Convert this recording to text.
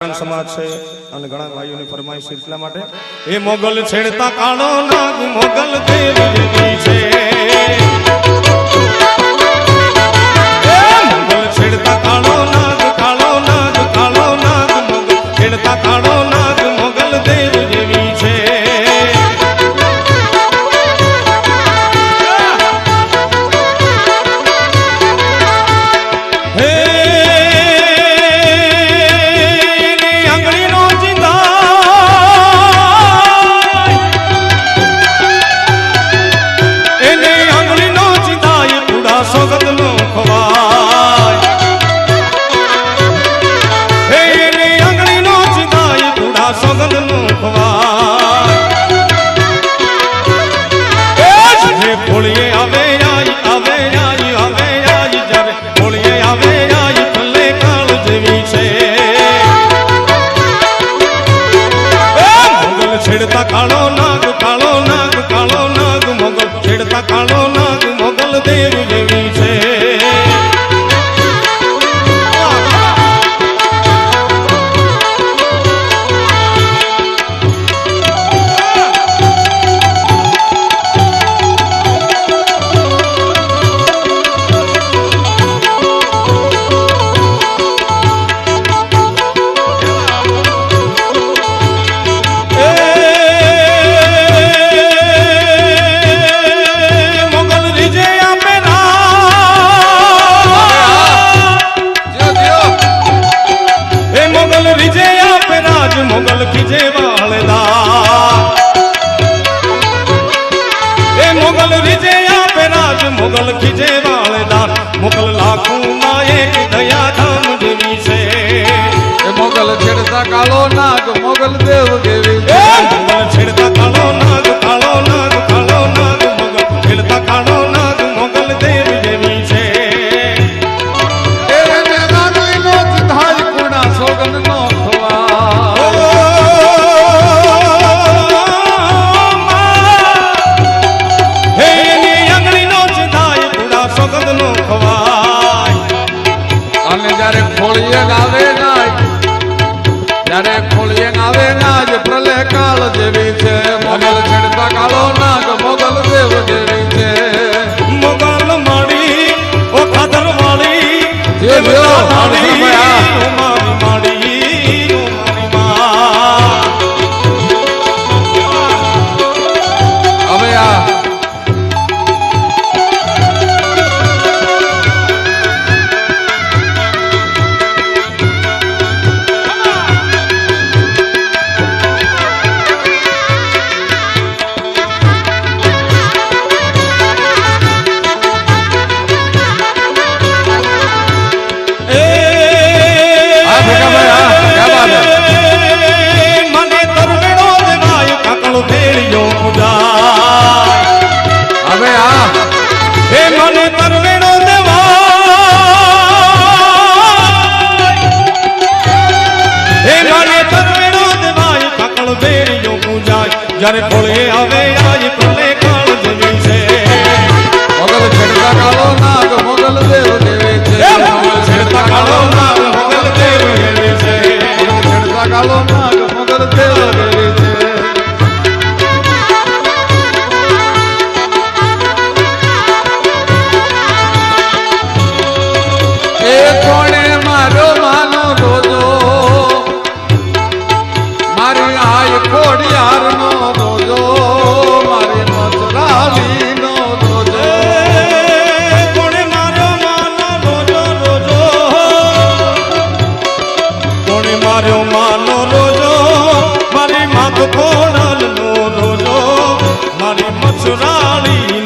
समाज से घना भाईओ ने फरमाइश એટલા માટે એ મોગલ છેડતા કાળો નાગ મોગલ દેવજી છે એ મોગલ છેડતા કાળો નાગ મોગલ છેડતા કાળો નાગ મોગલ દેવજી છે छेड़ता कालो नाग मोगल छेड़ता कालो नाग मोगल देव जेवी छे मोगल खिजे वालेदा ए मोगल रिजे पे राज मोगल खिजे वालेदा मोगल लाखों माए की दया धाम देवी से ए मोगल छेड़ता कालो नाग मोगल देव देवी ए मोगल छेड़ता कालो नाग मोगल छेड़ता कालो नाग मोगल देव देवी से ए मैदान नो धाई पुना सोगन नो खवा प्रलय काल देवी छे मोगल छेड़ता कालो नाग मोगल देव देवी छे मोगल माड़ी ओ खादर वाली माड़ी माड़ी अबे आ जारे खोलिए आवे आज प्रलय काल देवी से मोगल छेड़ता कालो नाग मोगल देव देवी छे मोगल छेड़ता कालो नाग मोगल देव देवी से मोगल छेड़ता कालो नाग मोगल देव देवी छे ए कोणे मारो मानो रोजो मारी आय खोड़ियार नो मारी मछुराली